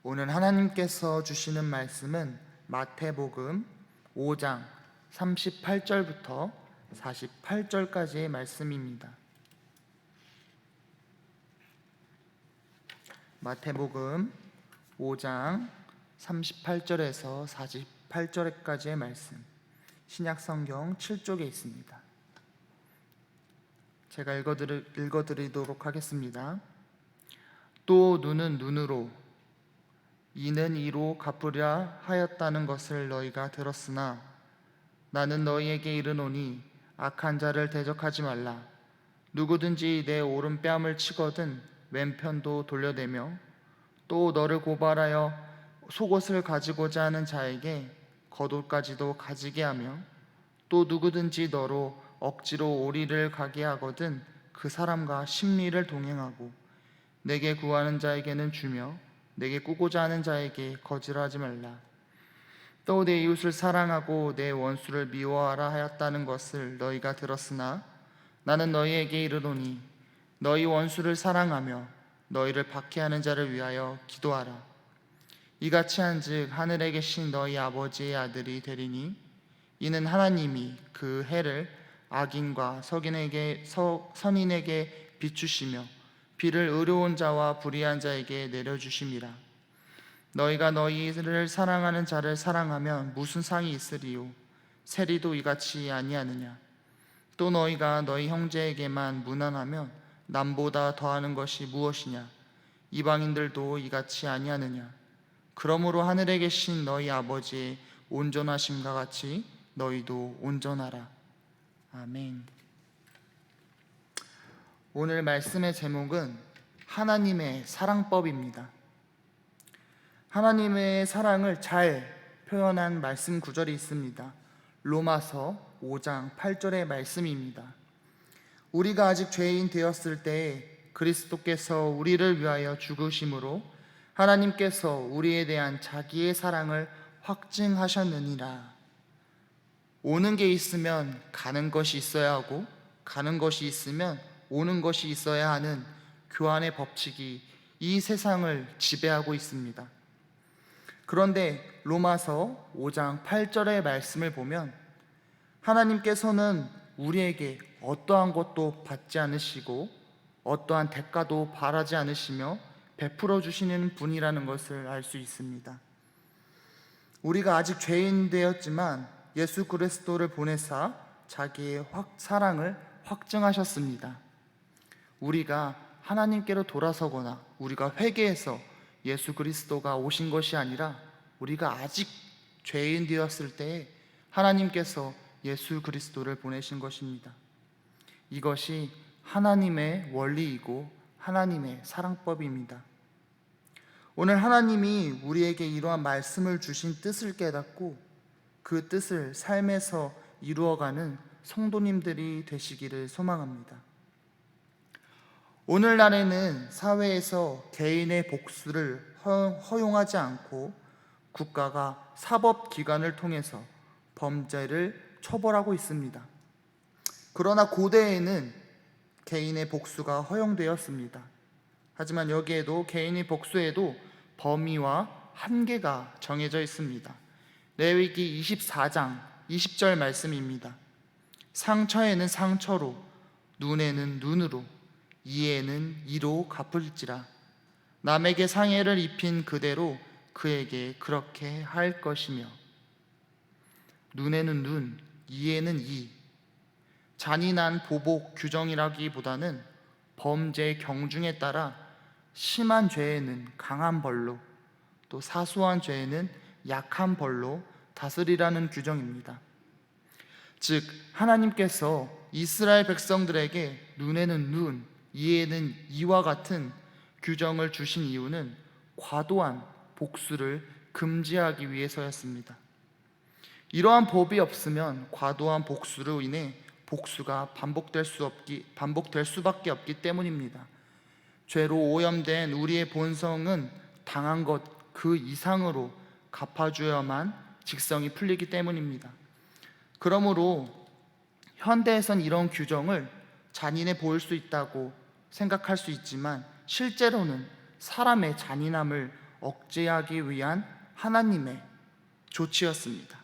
오늘 하나님께서 주시는 말씀은 마태복음 5장 38절부터 48절까지의 말씀입니다. 마태복음 5장 38절에서 48절까지의 말씀, 신약성경 7쪽에 있습니다. 제가 읽어드리도록 하겠습니다. 또 눈은 눈으로, 이는 이로 갚으려 하였다는 것을 너희가 들었으나 나는 너희에게 이르노니 악한 자를 대적하지 말라. 누구든지 내 오른뺨을 치거든 왼편도 돌려대며 또 너를 고발하여 속옷을 가지고자 하는 자에게 겉옷까지도 가지게 하며 또 누구든지 너로 억지로 오리를 가게 하거든 그 사람과 심리를 동행하고 내게 구하는 자에게는 주며 내게 꾸고자 하는 자에게 거절하지 말라. 또 내 이웃을 사랑하고 내 원수를 미워하라 하였다는 것을 너희가 들었으나 나는 너희에게 이르노니 너희 원수를 사랑하며 너희를 박해하는 자를 위하여 기도하라. 이같이 한즉 하늘에 계신 너희 아버지의 아들이 되리니 이는 하나님이 그 해를 악인과 선인에게 비추시며 비를 의로운 자와 불의한 자에게 내려주심이라. 너희가 너희를 사랑하는 자를 사랑하면 무슨 상이 있으리요? 세리도 이같이 아니하느냐? 또 너희가 너희 형제에게만 무난하면 남보다 더하는 것이 무엇이냐? 이방인들도 이같이 아니하느냐? 그러므로 하늘에 계신 너희 아버지의 온전하심과 같이 너희도 온전하라. 아멘. 오늘 말씀의 제목은 하나님의 사랑법입니다. 하나님의 사랑을 잘 표현한 말씀 구절이 있습니다. 로마서 5장 8절의 말씀입니다. 우리가 아직 죄인 되었을 때에 그리스도께서 우리를 위하여 죽으심으로 하나님께서 우리에 대한 자기의 사랑을 확증하셨느니라. 오는 게 있으면 가는 것이 있어야 하고 가는 것이 있으면 오는 것이 있어야 하는 교환의 법칙이 이 세상을 지배하고 있습니다. 그런데 로마서 5장 8절의 말씀을 보면 하나님께서는 우리에게 어떠한 것도 받지 않으시고 어떠한 대가도 바라지 않으시며 베풀어 주시는 분이라는 것을 알 수 있습니다. 우리가 아직 죄인 되었지만 예수 그리스도를 보내사 자기의 사랑을 확증하셨습니다. 우리가 하나님께로 돌아서거나 우리가 회개해서 예수 그리스도가 오신 것이 아니라 우리가 아직 죄인 되었을 때에 하나님께서 예수 그리스도를 보내신 것입니다. 이것이 하나님의 원리이고 하나님의 사랑법입니다. 오늘 하나님이 우리에게 이러한 말씀을 주신 뜻을 깨닫고 그 뜻을 삶에서 이루어가는 성도님들이 되시기를 소망합니다. 오늘날에는 사회에서 개인의 복수를 허용하지 않고 국가가 사법기관을 통해서 범죄를 처벌하고 있습니다. 그러나 고대에는 개인의 복수가 허용되었습니다. 하지만 여기에도 개인의 복수에도 범위와 한계가 정해져 있습니다. 레위기 24장 20절 말씀입니다. 상처에는 상처로, 눈에는 눈으로, 이에는 이로 갚을지라. 남에게 상해를 입힌 그대로 그에게 그렇게 할 것이며. 눈에는 눈, 이에는 이. 잔인한 보복 규정이라기보다는 범죄의 경중에 따라 심한 죄에는 강한 벌로, 또 사소한 죄에는 약한 벌로 다스리라는 규정입니다. 즉 하나님께서 이스라엘 백성들에게 눈에는 눈, 이에는 이와 같은 규정을 주신 이유는 과도한 복수를 금지하기 위해서였습니다. 이러한 법이 없으면 과도한 복수로 인해 복수가 반복될 수밖에 없기 때문입니다. 죄로 오염된 우리의 본성은 당한 것 그 이상으로 갚아주어야만 직성이 풀리기 때문입니다. 그러므로 현대에선 이런 규정을 잔인해 보일 수 있다고 생각할 수 있지만 실제로는 사람의 잔인함을 억제하기 위한 하나님의 조치였습니다.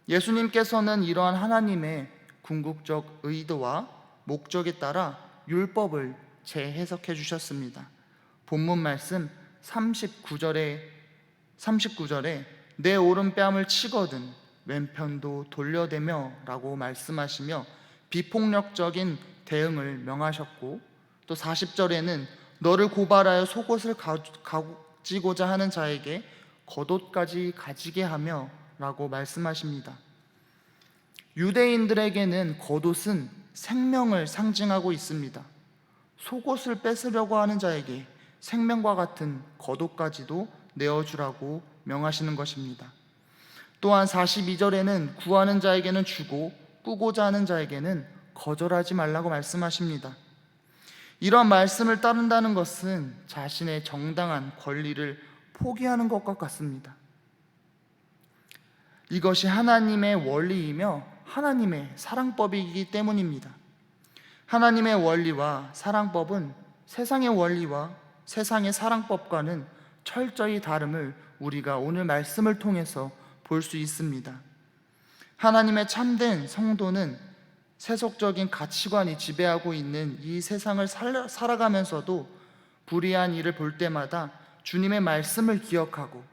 예수님께서는 이러한 하나님의 궁극적 의도와 목적에 따라 율법을 재해석해 주셨습니다. 본문 말씀 39절에 내 오른뺨을 치거든 왼편도 돌려대며 라고 말씀하시며 비폭력적인 대응을 명하셨고, 또 40절에는 너를 고발하여 속옷을 가지고자 하는 자에게 겉옷까지 가지게 하며 라고 말씀하십니다. 유대인들에게는 겉옷은 생명을 상징하고 있습니다. 속옷을 뺏으려고 하는 자에게 생명과 같은 겉옷까지도 내어주라고 명하시는 것입니다. 또한 42절에는 구하는 자에게는 주고 꾸고자 하는 자에게는 거절하지 말라고 말씀하십니다. 이런 말씀을 따른다는 것은 자신의 정당한 권리를 포기하는 것과 같습니다. 이것이 하나님의 원리이며 하나님의 사랑법이기 때문입니다. 하나님의 원리와 사랑법은 세상의 원리와 세상의 사랑법과는 철저히 다름을 우리가 오늘 말씀을 통해서 볼 수 있습니다. 하나님의 참된 성도는 세속적인 가치관이 지배하고 있는 이 세상을 살아가면서도 불의한 일을 볼 때마다 주님의 말씀을 기억하고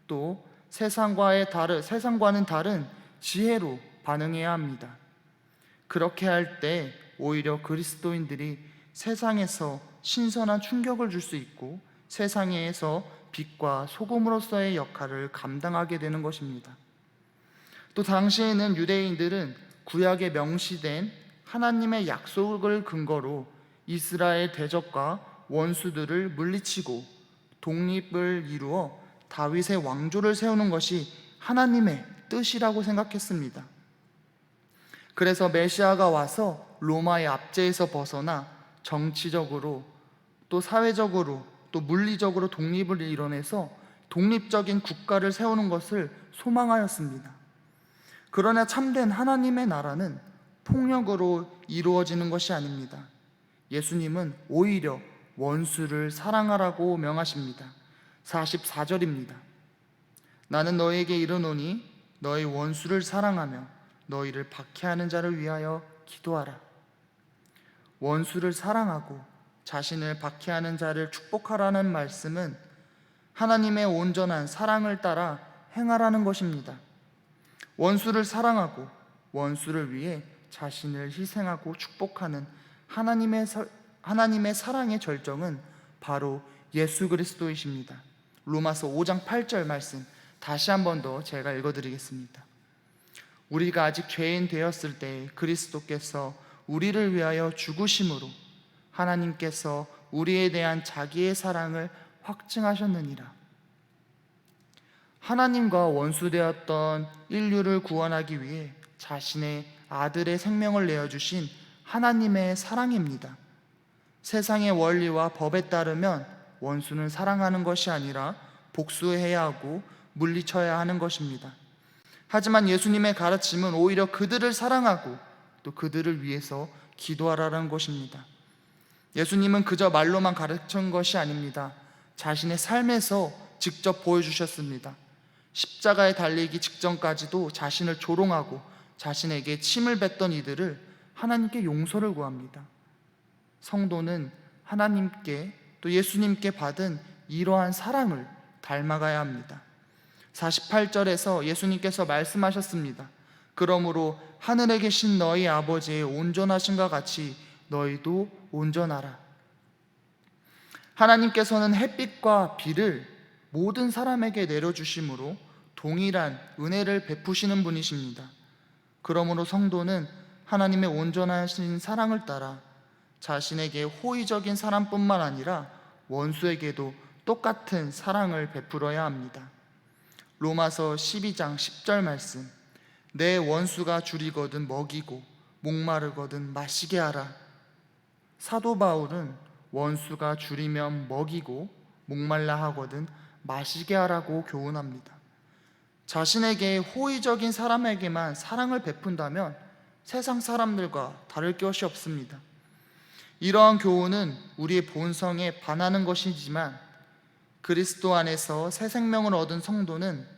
또 세상과는 다른 지혜로 반응해야 합니다. 그렇게 할 때 오히려 그리스도인들이 세상에서 신선한 충격을 줄 수 있고 세상에서 빛과 소금으로서의 역할을 감당하게 되는 것입니다. 또 당시에는 유대인들은 구약에 명시된 하나님의 약속을 근거로 이스라엘 대적과 원수들을 물리치고 독립을 이루어 다윗의 왕조를 세우는 것이 하나님의 뜻이라고 생각했습니다. 그래서 메시아가 와서 로마의 압제에서 벗어나 정치적으로 또 사회적으로 또 물리적으로 독립을 이뤄내서 독립적인 국가를 세우는 것을 소망하였습니다. 그러나 참된 하나님의 나라는 폭력으로 이루어지는 것이 아닙니다. 예수님은 오히려 원수를 사랑하라고 명하십니다. 44절입니다. 나는 너에게 이르노니 너의 원수를 사랑하며 너희를 박해하는 자를 위하여 기도하라. 원수를 사랑하고 자신을 박해하는 자를 축복하라는 말씀은 하나님의 온전한 사랑을 따라 행하라는 것입니다. 원수를 사랑하고 원수를 위해 자신을 희생하고 축복하는 하나님의 사랑의 절정은 바로 예수 그리스도이십니다. 로마서 5장 8절 말씀 다시 한 번 더 제가 읽어드리겠습니다. 우리가 아직 죄인 되었을 때 그리스도께서 우리를 위하여 죽으심으로 하나님께서 우리에 대한 자기의 사랑을 확증하셨느니라. 하나님과 원수되었던 인류를 구원하기 위해 자신의 아들의 생명을 내어주신 하나님의 사랑입니다. 세상의 원리와 법에 따르면 원수는 사랑하는 것이 아니라 복수해야 하고 물리쳐야 하는 것입니다. 하지만 예수님의 가르침은 오히려 그들을 사랑하고 또 그들을 위해서 기도하라는 것입니다. 예수님은 그저 말로만 가르친 것이 아닙니다. 자신의 삶에서 직접 보여주셨습니다. 십자가에 달리기 직전까지도 자신을 조롱하고 자신에게 침을 뱉던 이들을 하나님께 용서를 구합니다. 성도는 하나님께 또 예수님께 받은 이러한 사랑을 닮아가야 합니다. 48절에서 예수님께서 말씀하셨습니다. 그러므로 하늘에 계신 너희 아버지의 온전하심과 같이 너희도 온전하라. 하나님께서는 햇빛과 비를 모든 사람에게 내려주심으로 동일한 은혜를 베푸시는 분이십니다. 그러므로 성도는 하나님의 온전하신 사랑을 따라 자신에게 호의적인 사람뿐만 아니라 원수에게도 똑같은 사랑을 베풀어야 합니다. 로마서 12장 10절 말씀, 내 원수가 줄이거든 먹이고 목마르거든 마시게 하라. 사도 바울은 원수가 줄이면 먹이고 목말라 하거든 마시게 하라고 교훈합니다. 자신에게 호의적인 사람에게만 사랑을 베푼다면 세상 사람들과 다를 것이 없습니다. 이러한 교훈은 우리의 본성에 반하는 것이지만 그리스도 안에서 새 생명을 얻은 성도는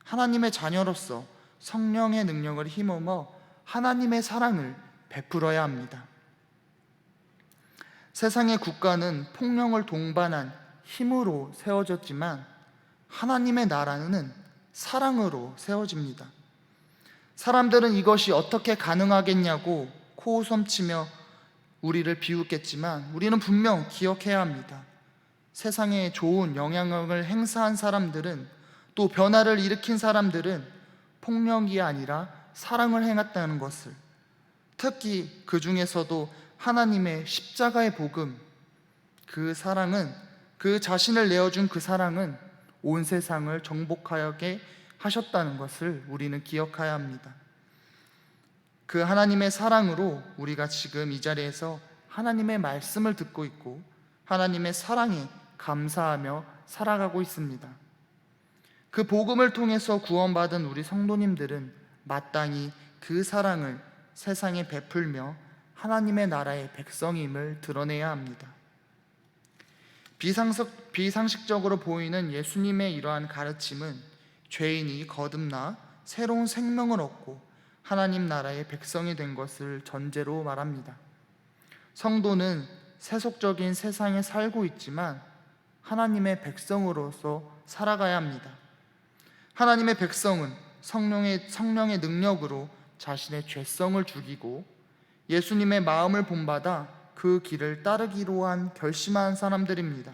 하나님의 자녀로서 성령의 능력을 힘입어 하나님의 사랑을 베풀어야 합니다. 세상의 국가는 폭력을 동반한 힘으로 세워졌지만 하나님의 나라는 사랑으로 세워집니다. 사람들은 이것이 어떻게 가능하겠냐고 코웃음치며 우리를 비웃겠지만 우리는 분명 기억해야 합니다. 세상에 좋은 영향력을 행사한 사람들은, 또 변화를 일으킨 사람들은 폭력이 아니라 사랑을 행했다는 것을, 특히 그 중에서도 하나님의 십자가의 복음, 그 사랑은, 그 자신을 내어준 그 사랑은 온 세상을 정복하게 하셨다는 것을 우리는 기억해야 합니다. 그 하나님의 사랑으로 우리가 지금 이 자리에서 하나님의 말씀을 듣고 있고 하나님의 사랑에 감사하며 살아가고 있습니다. 그 복음을 통해서 구원받은 우리 성도님들은 마땅히 그 사랑을 세상에 베풀며 하나님의 나라의 백성임을 드러내야 합니다. 비상식적으로 보이는 예수님의 이러한 가르침은 죄인이 거듭나 새로운 생명을 얻고 하나님 나라의 백성이 된 것을 전제로 말합니다. 성도는 세속적인 세상에 살고 있지만 하나님의 백성으로서 살아가야 합니다. 하나님의 백성은 성령의 능력으로 자신의 죄성을 죽이고 예수님의 마음을 본받아 그 길을 따르기로 한 결심한 사람들입니다.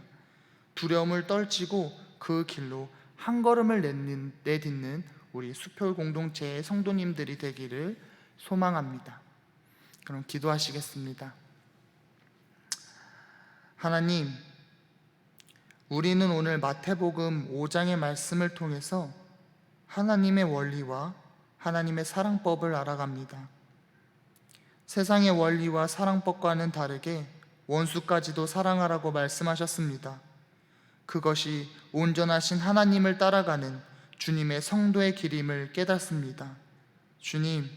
두려움을 떨치고 그 길로 한 걸음을 내딛는 우리 수표 공동체의 성도님들이 되기를 소망합니다. 그럼 기도하시겠습니다. 하나님, 우리는 오늘 마태복음 5장의 말씀을 통해서 하나님의 원리와 하나님의 사랑법을 알아갑니다. 세상의 원리와 사랑법과는 다르게 원수까지도 사랑하라고 말씀하셨습니다. 그것이 온전하신 하나님을 따라가는 주님의 성도의 길임을 깨닫습니다. 주님,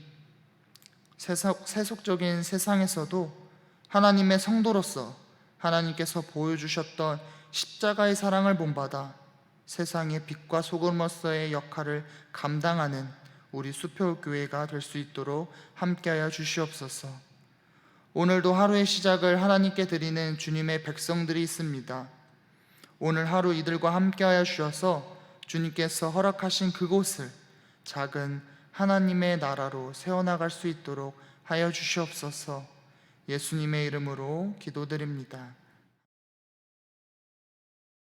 세속적인 세상에서도 하나님의 성도로서 하나님께서 보여주셨던 십자가의 사랑을 본받아 세상의 빛과 소금으로서의 역할을 감당하는 우리 수표교회가 될 수 있도록 함께하여 주시옵소서. 오늘도 하루의 시작을 하나님께 드리는 주님의 백성들이 있습니다. 오늘 하루 이들과 함께하여 주셔서 주님께서 허락하신 그곳을 작은 하나님의 나라로 세워나갈 수 있도록 하여 주시옵소서. 예수님의 이름으로 기도드립니다.